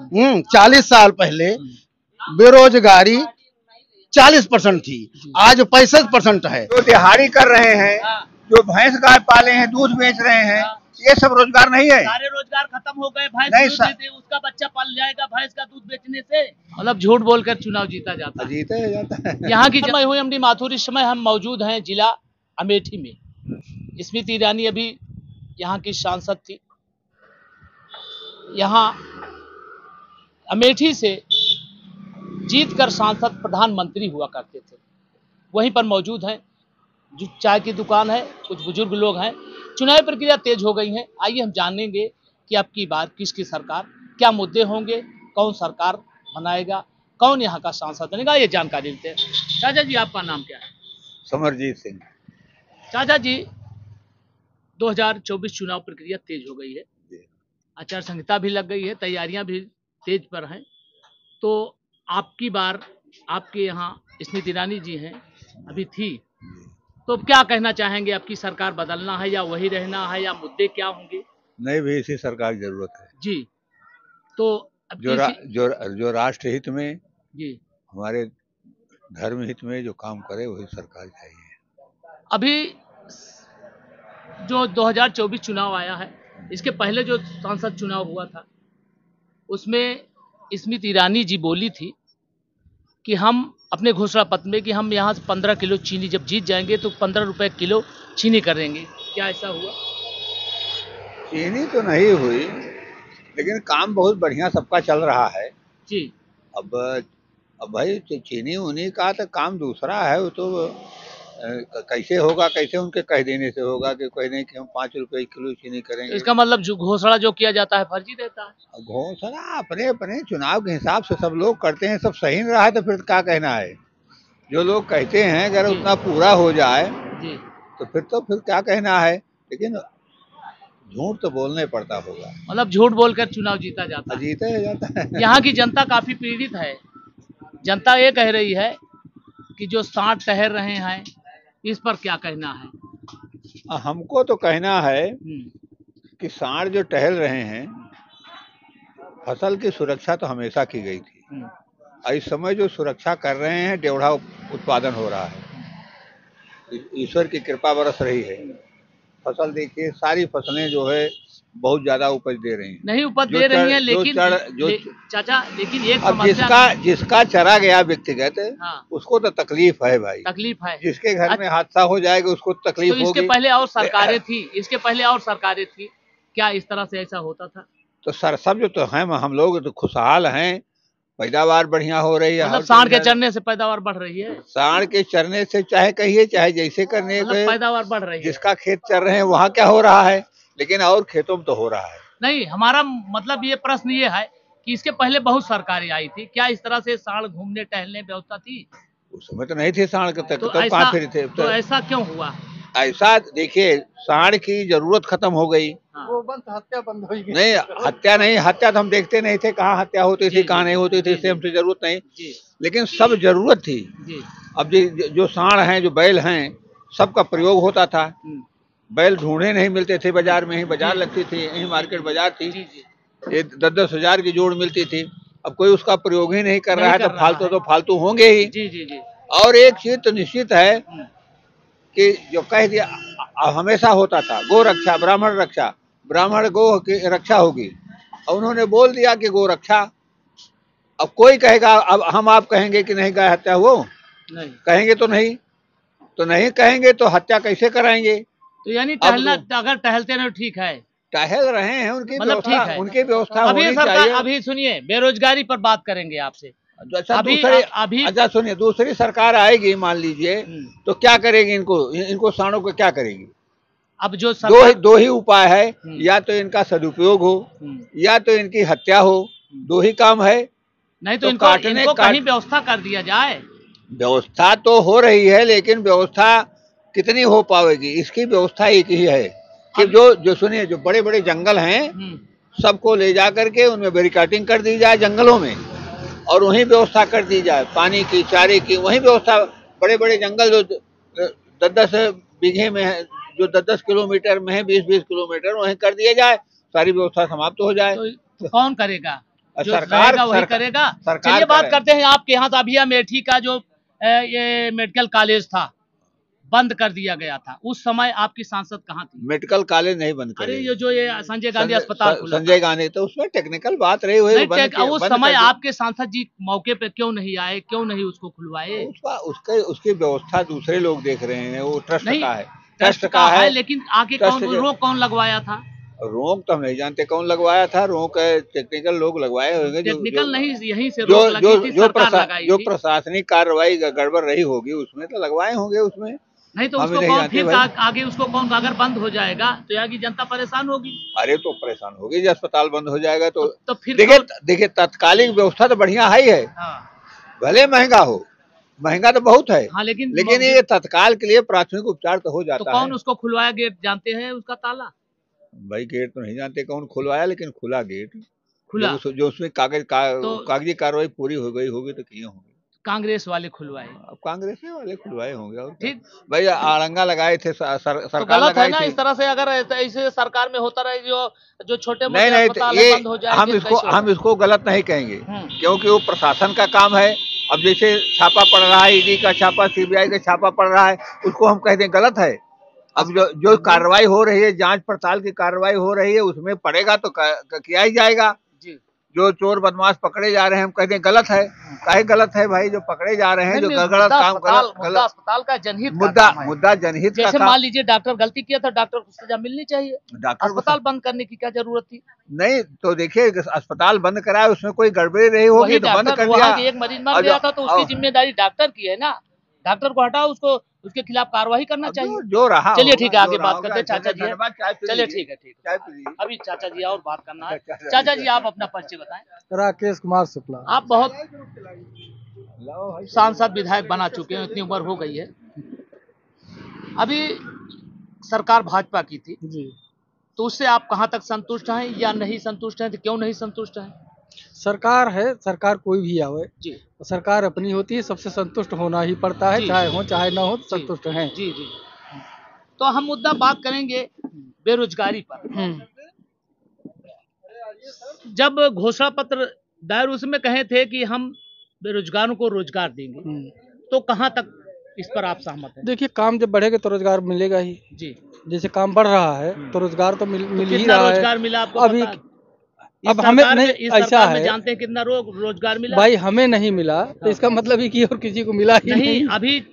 40 साल पहले बेरोजगारी 40% थी, आज 65% है। जो दिहाड़ी कर रहे हैं, जो भैंस गाय पाले हैं, दूध बेच रहे हैं, ये सब रोजगार नहीं है। सारे रोजगार खत्म हो गए। भैंस नहीं दूध देते, उसका बच्चा पल जाएगा भैंस का दूध बेचने से। मतलब झूठ बोलकर चुनाव जीता जाता है। जीता जाता है। यहाँ की मैं हूँ एमडी माथुर। इस समय हम मौजूद हैं जिला अमेठी में। स्मृति ईरानी अभी यहाँ की सांसद थी। यहाँ अमेठी से जीतकर सांसद प्रधानमंत्री हुआ करते थे। वहीं पर मौजूद हैं, जो चाय की दुकान है, कुछ बुजुर्ग लोग हैं। चुनाव प्रक्रिया तेज हो गई है। आइए हम जानेंगे कि अब की बार किसकी सरकार, क्या मुद्दे होंगे, कौन सरकार बनाएगा, कौन यहाँ का सांसद बनेगा, ये जानकारी देते हैं। चाचा जी, आपका नाम क्या है? समरजीत सिंह। चाचा जी, 2024 चुनाव प्रक्रिया तेज हो गई है, आचार संहिता भी लग गई है, तैयारियां भी तेज पर हैं। तो आपकी बार आपके यहाँ स्मृति ईरानी जी हैं, अभी थी, तो क्या कहना चाहेंगे? आपकी सरकार बदलना है या वही रहना है, या मुद्दे क्या होंगे? नहीं भी इसी सरकार की जरूरत है जी, तो अब जो राष्ट्र हित में, जी, हमारे धर्म हित में जो काम करे वही सरकार चाहिए। अभी जो 2024 चुनाव आया है, इसके पहले जो सांसद चुनाव हुआ था, उसमें स्मृति ईरानी जी बोली थी कि हम अपने घोषणा पत्र में कि हम यहाँ से 15 किलो चीनी जब जीत जाएंगे तो 15 रुपए किलो चीनी करेंगे। क्या ऐसा हुआ? चीनी तो नहीं हुई, लेकिन काम बहुत बढ़िया सबका चल रहा है जी। अब भाई चीनी उन्हीं का तो काम दूसरा है। वो तो कैसे होगा, कैसे उनके कह देने से होगा कि कह दें कि हम 5 रुपए किलो चीनी करेंगे। तो इसका मतलब जो घोषणा जो किया जाता है फर्जी रहता है। घोषणा अपने अपने चुनाव के हिसाब से सब लोग करते हैं, सब सही रहा है तो फिर क्या कहना है। जो लोग कहते हैं अगर उतना पूरा हो जाए जी, तो फिर क्या कहना है। लेकिन झूठ तो बोलने पड़ता होगा। मतलब झूठ बोलकर चुनाव जीता जाता है। जीता जाता है। यहाँ की जनता काफी पीड़ित है। जनता ये कह रही है कि जो सांड टहर रहे हैं, इस पर क्या कहना है? हमको तो कहना है कि सांड जो टहल रहे हैं, फसल की सुरक्षा तो हमेशा की गई थी। इस समय जो सुरक्षा कर रहे हैं, डेढ़ा उत्पादन हो रहा है, ईश्वर की कृपा बरस रही है। फसल देखिए, सारी फसलें जो है बहुत ज्यादा उपज दे रही हैं। नहीं उपज दे रही हैं, लेकिन चाचा, लेकिन एक अब जिसका चरा गया व्यक्तिगत, उसको तो तकलीफ है भाई। तकलीफ है। जिसके घर में हादसा हो जाएगा उसको तकलीफ होगी। इसके पहले और सरकारें थी, इसके पहले और सरकारें थी, क्या इस तरह से ऐसा होता था? तो सर सब जो तो है, हम लोग तो खुशहाल हैं, पैदावार बढ़िया हो रही है। मतलब सांड के चरने से पैदावार बढ़ रही है। सांड के चरने से चाहे कहिए चाहे जैसे करने मतलब पैदावार बढ़ रही है। जिसका खेत चर रहे हैं वहाँ क्या हो रहा है, लेकिन और खेतों में तो हो रहा है। नहीं, हमारा मतलब ये प्रश्न ये है कि इसके पहले बहुत सरकारें आई थी, क्या इस तरह से सांड घूमने टहलने व्यवस्था थी? उस समय तो नहीं थे सांड तक, तो कहाँ फिर थे। तो ऐसा क्यों हुआ? ऐसा देखिए, सांड की जरूरत खत्म हो गई। हत्या बंद हो गई। नहीं, हत्या नहीं, हत्या तो हम देखते नहीं थे, कहाँ हत्या होती थी कहाँ नहीं होती थी, इससे हमसे जरूरत नहीं। लेकिन सब जरूरत थी। अब जो सांड हैं, जो बैल हैं, सबका प्रयोग होता था। बैल ढूंढे नहीं मिलते थे बाजार में, ही बाजार लगती थी, यही मार्केट बाजार थी, ये 10-10 हजार की जोड़ मिलती थी। अब कोई उसका प्रयोग ही नहीं कर रहा है, तो फालतू होंगे ही। जी। और एक चीज तो निश्चित है कि जो कह दिया हमेशा होता था, गो रक्षा ब्राह्मण रक्षा, ब्राह्मण गो की रक्षा होगी, और उन्होंने बोल दिया कि गो रक्षा। अब कोई कहेगा, अब हम आप कहेंगे कि नहीं गाय हत्या हो, नहीं कहेंगे तो नहीं कहेंगे तो हत्या कैसे कराएंगे? तो यानी टहलना, अगर टहलते नहीं ठीक है, टहल रहे हैं, उनकी मतलब ठीक है, उनकी व्यवस्था अभी सरकार, अभी सुनिए, बेरोजगारी पर बात करेंगे आपसे। अच्छा सुनिए, दूसरी सरकार आएगी मान लीजिए, तो क्या करेगी? इनको सांडों को क्या करेगी? अब जो दो ही उपाय है, या तो इनका सदुपयोग हो या तो इनकी हत्या हो, दो ही काम है। नहीं तो इनको कहीं व्यवस्था कर दिया जाए। व्यवस्था तो हो रही है, लेकिन व्यवस्था कितनी हो पाएगी? इसकी व्यवस्था एक ही है कि जो सुनिए, जो बड़े बड़े जंगल हैं सबको ले जा करके उनमें बैरिकेडिंग कर दी जाए जंगलों में, और वहीं व्यवस्था कर दी जाए पानी की, चारे की, वहीं व्यवस्था। बड़े बड़े जंगल जो 10-10 बीघे में है, जो 10-10 किलोमीटर में है, 20-20 किलोमीटर, वहीं कर दिया जाए, सारी व्यवस्था समाप्त हो जाए। तो कौन करेगा? जो सरकार रहेगा वही करेगा। चलिए बात करते हैं आपके यहाँ अभी अमेठी का जो ये मेडिकल कॉलेज था बंद कर दिया गया था, उस समय आपकी सांसद कहाँ थी? मेडिकल कॉलेज नहीं बंद करे। अरे ये जो ये संजय गांधी अस्पताल खुला, संजय गांधी, तो उसमें टेक्निकल बात रही हुई, उस समय आपके सांसद जी मौके पे क्यों नहीं आए, क्यों नहीं उसको खुलवाए? उसकी व्यवस्था दूसरे लोग देख रहे हैं, वो ट्रस्ट का है, ट्रस्ट का है, लेकिन आके रोक कौन लगवाया था? रोक तो हम नहीं जानते कौन लगवाया था, रोक टेक्निकल लोग लगवाए होंगे। टेक्निकल नहीं, यहीं से रोक लगी थी, सरकार लगाई थी। जो प्रशासनिक कार्रवाई गड़बड़ रही होगी उसमें तो लगवाए होंगे, उसमें नहीं तो उसको कौन फिर आगे उसको कौन, अगर बंद हो जाएगा तो यहाँ की जनता परेशान होगी। अरे तो परेशान होगी, जब अस्पताल बंद हो जाएगा तो फिर देखिए तात्कालिक व्यवस्था तो बढ़िया है ही है। भले महंगा हो, महंगा तो बहुत है, हाँ, लेकिन ये तत्काल के लिए प्राथमिक उपचार तो हो जाता है। तो कौन उसको खुलवाया गेट जानते हैं, उसका ताला? भाई गेट तो नहीं जानते कौन खुलवाया, लेकिन खुला गेट खुला, जो उसमें कागजी कार्रवाई पूरी हो गई होगी तो किए होंगे। कांग्रेस वाले खुलवाए, अब कांग्रेस वाले खुलवाए होंगे। और ठीक भाई आड़ंगा लगाए थे, सरकार तो गलत है ना थी। इस तरह से, अगर ऐसे सरकार में होता रहे जो छोटे मोटे नहीं अस्पताल बंद हो जाए, हम इसको गलत नहीं कहेंगे, क्योंकि वो प्रशासन का काम है। अब जैसे छापा पड़ रहा है, ईडी का छापा, सीबीआई का छापा पड़ रहा है, उसको हम कहते हैं गलत है। अब जो कार्रवाई हो रही है, जांच पड़ताल की कार्रवाई हो रही है, उसमें पड़ेगा तो किया ही जाएगा। जो चोर बदमाश पकड़े जा रहे हैं, हम कहते हैं गलत है। काहे गलत है भाई, जो पकड़े जा रहे हैं, जो गलत काम, गलत अस्पताल का जनहित मुद्दा जनहित का। जैसे मान लीजिए डॉक्टर गलती किया था, डॉक्टर को सजा मिलनी चाहिए, अस्पताल बंद करने की क्या जरूरत थी? नहीं तो देखिए, अस्पताल बंद कराया, उसमें कोई गड़बड़ी रही होगी तो बंद कर दिया। एक मरीज मर गया था तो उसकी जिम्मेदारी डॉक्टर की है ना, डॉक्टर को हटाओ, उसको उसके खिलाफ कार्रवाई करना चाहिए। जो रहा, चलिए ठीक है, आगे बात करते हैं। चाचा जी, चलिए ठीक है, अभी चाचा जी और बात करना है। चाचा जी आप अपना परिचय बताएं। राकेश कुमार शुक्ला। आप बहुत सांसद विधायक बना चुके हैं, इतनी उम्र हो गई है, अभी सरकार भाजपा की थी जी, तो उससे आप कहां तक संतुष्ट हैं या नहीं संतुष्ट हैं? तो क्यों नहीं संतुष्ट हैं? सरकार है, सरकार कोई भी आवे जी, सरकार अपनी होती है, सबसे संतुष्ट होना ही पड़ता है, चाहे हो चाहे ना हो, संतुष्ट हैं। जी जी। तो हम मुद्दा बात करेंगे बेरोजगारी पर। जब घोषणा पत्र दायर उसमें कहे थे कि हम बेरोजगारों को रोजगार देंगे, तो कहां तक इस पर आप सहमत हैं? देखिए, काम जब बढ़ेगा तो रोजगार मिलेगा ही जी। जैसे काम बढ़ रहा है तो रोजगार तो मिल ही रहा है। रोजगार मिला आपको अभी? अब हमें नहीं, ऐसा है, जानते हैं कितना रोजगार मिला भाई, हमें नहीं मिला तो इसका मतलब ही कि और किसी को मिला ही नहीं।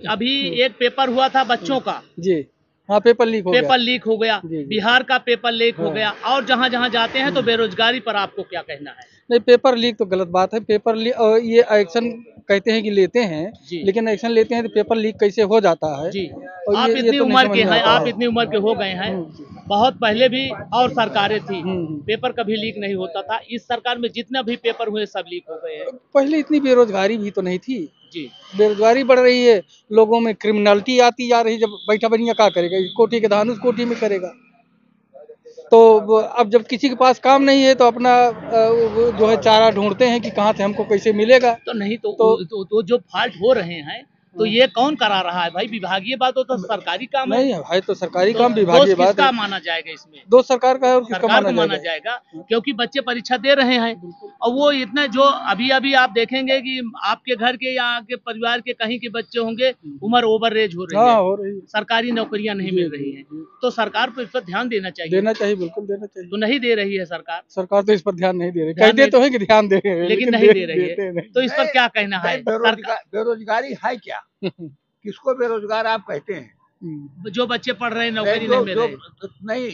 अभी एक पेपर हुआ था बच्चों का जी, हाँ, पेपर लीक हो गया बिहार का पेपर लीक हो गया, और जहाँ जहाँ जाते हैं तो बेरोजगारी पर आपको क्या कहना है? नहीं, पेपर लीक तो गलत बात है। पेपर लीक, ये एक्शन कहते हैं कि लेते हैं, लेकिन एक्शन लेते हैं तो पेपर लीक कैसे हो जाता है जी। आप इतनी उम्र के हैं, आप इतनी उम्र के हो गए हैं, बहुत पहले भी और सरकारें थी, पेपर कभी लीक नहीं होता था। इस सरकार में जितना भी पेपर हुए सब लीक हो गए हैं। पहले इतनी बेरोजगारी भी तो नहीं थी जी, बेरोजगारी बढ़ रही है, लोगों में क्रिमिनलिटी आती जा रही है। जब बैठा बढ़िया क्या करेगा, कोठी के धान उस कोठी में करेगा। तो अब जब किसी के पास काम नहीं है तो अपना जो है चारा ढूंढते हैं कि कहाँ से हमको कैसे मिलेगा। तो नहीं तो जो फॉल्ट हो रहे हैं तो ये कौन करा रहा है भाई? विभागीय बात हो तो सरकारी काम है। नहीं भाई, तो सरकारी काम विभागीय बात किसका माना जाएगा इसमें? दोष सरकार का है और किसका माना जाएगा? क्योंकि बच्चे परीक्षा दे रहे हैं और वो इतने जो अभी आप देखेंगे कि आपके घर के या आपके परिवार के कहीं के बच्चे होंगे, उम्र ओवर एज हो रही है, सरकारी नौकरियां नहीं मिल रही है। तो सरकार को इस पर ध्यान देना चाहिए। बिल्कुल देना चाहिए। तो नहीं दे रही है सरकार तो इस पर ध्यान नहीं दे रही। कहते तो है कि ध्यान दे रहे हैं, लेकिन नहीं दे रही है। तो इस पर क्या कहना है? बेरोजगारी है क्या? किसको बेरोजगार आप कहते हैं? जो बच्चे पढ़ रहे हैं, नौकरी नहीं मिल रही। नहीं,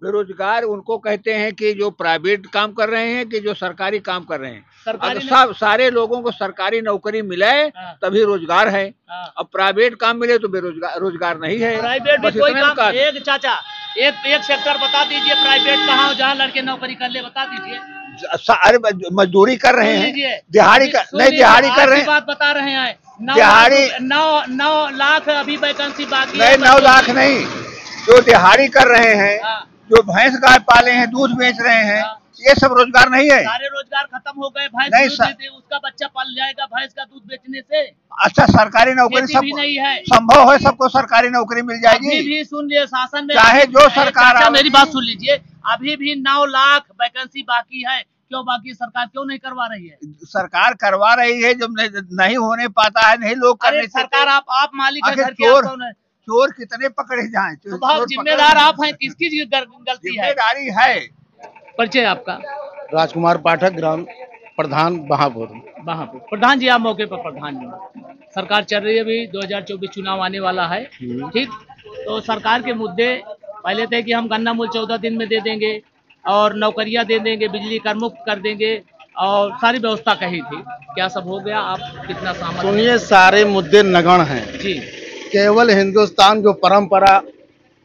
बेरोजगार उनको कहते हैं कि जो प्राइवेट काम कर रहे हैं कि जो सरकारी काम कर रहे हैं। अगर सारे लोगों को सरकारी नौकरी मिले तभी रोजगार है। अब प्राइवेट काम मिले तो रोजगार नहीं है। प्राइवेट में कोई काम, एक चाचा एक सेक्टर बता दीजिए प्राइवेट कहाँ, जहाँ लड़के नौकरी कर ले, बता दीजिए। अरे मजदूरी कर रहे हैं, दिहाड़ी कर रहे हैं। बात बता रहे हैं, दिहाड़ी 9 लाख अभी वैकेंसी बाकी नहीं, 9 लाख नहीं, जो दिहाड़ी कर रहे हैं, जो भैंस गाय पाले हैं, दूध बेच रहे हैं, ये सब रोजगार नहीं है। सारे रोजगार खत्म हो गए। भैंस उसका बच्चा पल जाएगा भैंस का दूध बेचने से। अच्छा, सरकारी नौकरी सब नहीं है, संभव है सबको सरकारी नौकरी मिल जाएगी। अभी भी सुन लिए शासन में, चाहे जो सरकार, मेरी बात सुन लीजिए, अभी भी 9 लाख वैकेंसी बाकी है। क्यों बाकी सरकार क्यों नहीं करवा रही है? सरकार करवा रही है, जब नहीं होने पाता है, नहीं लोग अरे करने सरकार आप मालिक है आखिर घर के, आप कौन है? चोर कितने पकड़े जाएं? तो बहुत जिम्मेदार आप हैं, किसकी गलती है? जिम्मेदारी है। परिचय आपका? राजकुमार पाठक, ग्राम प्रधान बहापुर। प्रधान जी, आप मौके पर प्रधान जी, सरकार चल रही है, अभी 2024 चुनाव आने वाला है, ठीक? तो सरकार के मुद्दे पहले थे कि हम गन्ना मूल्य 14 दिन में दे देंगे और नौकरियां दे देंगे, बिजली कर मुक्त कर देंगे और सारी व्यवस्था कही थी। क्या सब हो गया? आप कितना सहमत? सुनिए, सारे मुद्दे नगण्य हैं जी। केवल हिंदुस्तान जो परंपरा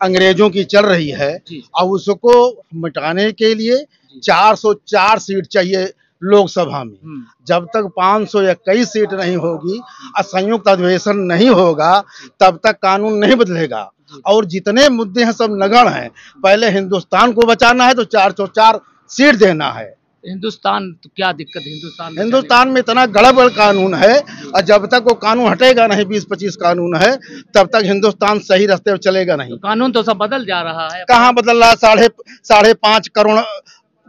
अंग्रेजों की चल रही है, अब उसको मिटाने के लिए 404 सीट चाहिए लोकसभा में। जब तक 521 सीट नहीं होगी और संयुक्त अधिवेशन नहीं होगा, तब तक कानून नहीं बदलेगा। और जितने मुद्दे हैं सब नगण्य हैं। पहले हिंदुस्तान को बचाना है तो 404 सीट देना है। हिंदुस्तान तो क्या दिक्कत? हिंदुस्तान में इतना गड़बड़ कानून है, और जब तक वो कानून हटेगा नहीं, 20-25 कानून है, तब तक हिंदुस्तान सही रास्ते पर चलेगा नहीं। तो कानून तो सब बदल जा रहा है। कहाँ बदल रहा? 5.5 करोड़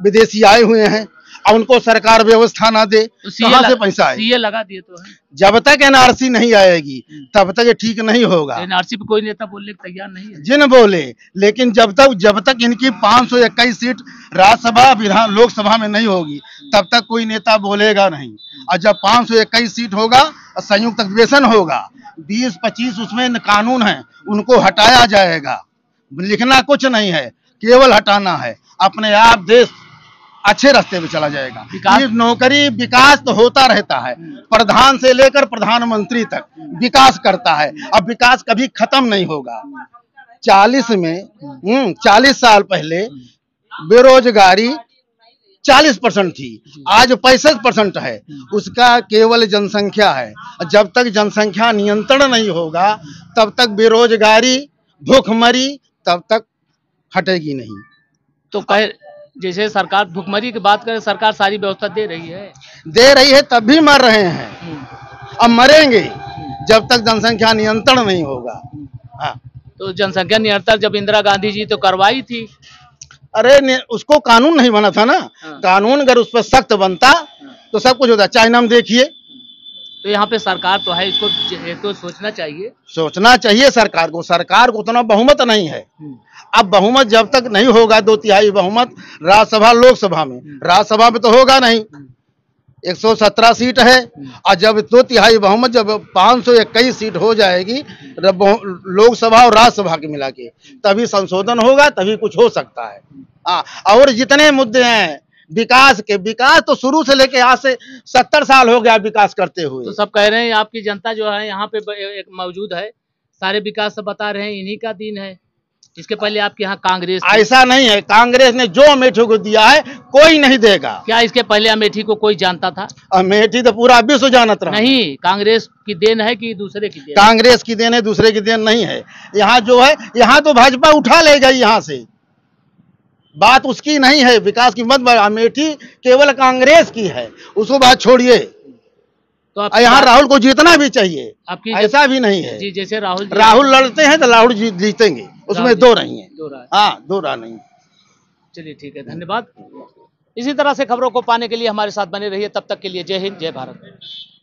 विदेशी आए हुए हैं और उनको सरकार व्यवस्था ना दे तो कहाँ से पैसा आए? सीए लगा दिए तो है। जब तक एनआरसी नहीं आएगी तब तक ये ठीक नहीं होगा। एनआरसी पे कोई नेता बोलने को तैयार नहीं है। जिन बोले, लेकिन जब तक इनकी 521 सीट राज्यसभा विधान लोकसभा में नहीं होगी, तब तक कोई नेता बोलेगा नहीं। और जब 521 सीट होगा और संयुक्त अधिवेशन होगा, 20-25 उसमें कानून है, उनको हटाया जाएगा। लिखना कुछ नहीं है, केवल हटाना है। अपने आप देश अच्छे रास्ते पे चला जाएगा। ये नौकरी विकास तो होता रहता है, प्रधान से लेकर प्रधानमंत्री तक विकास करता है। अब विकास कभी खत्म नहीं होगा। 40 साल पहले बेरोजगारी 40% थी, आज 65% है। उसका केवल जनसंख्या है। जब तक जनसंख्या नियंत्रण नहीं होगा, तब तक बेरोजगारी, भूखमरी तब तक हटेगी नहीं। तो कहे जैसे सरकार भुखमरी की बात करे, सरकार सारी व्यवस्था दे रही है, तब भी मर रहे हैं। अब मरेंगे जब तक जनसंख्या नियंत्रण नहीं होगा। हाँ। तो जनसंख्या नियंत्रण जब इंदिरा गांधी जी तो करवाई थी। अरे उसको कानून नहीं बना था ना। कानून अगर उस पर सख्त बनता तो सब कुछ होता। चाइना में देखिए। तो यहाँ पे सरकार तो है, इसको तो सोचना चाहिए सरकार को उतना बहुमत नहीं है। अब बहुमत जब तक नहीं होगा, 2/3 बहुमत राज्यसभा लोकसभा में, राज्यसभा में तो होगा नहीं। 117 सीट है, और जब 2/3 बहुमत, जब 521 सीट हो जाएगी लोकसभा और राज्यसभा के मिला के, तभी संशोधन होगा, तभी कुछ हो सकता है। और जितने मुद्दे हैं विकास तो शुरू से लेके आज से 70 साल हो गया विकास करते हुए। तो सब कह रहे हैं आपकी जनता जो है यहाँ पे एक मौजूद है, सारे विकास सब बता रहे हैं इन्हीं का दिन है। इसके पहले आपके यहाँ कांग्रेस ऐसा नहीं है। कांग्रेस ने जो अमेठी को दिया है कोई नहीं देगा। क्या इसके पहले अमेठी को कोई जानता था? अमेठी तो पूरा विश्व जानत रहा। नहीं, कांग्रेस की देन है कि दूसरे की देन? कांग्रेस की देन है, दूसरे की देन नहीं है। यहाँ जो है, यहाँ तो भाजपा उठा ले गई, यहाँ से बात उसकी नहीं है। विकास की मत, अमेठी केवल कांग्रेस की है, उसको बात छोड़िए। तो यहाँ राहुल को जीतना भी चाहिए, आपकी ऐसा भी नहीं है। जी, जैसे राहुल लड़ते हैं तो राहुल जीतेंगे, उसमें दो नहीं है। दो राह नहीं। चलिए ठीक है, धन्यवाद। इसी तरह से खबरों को पाने के लिए हमारे साथ बने रहिए। तब तक के लिए जय हिंद, जय भारत।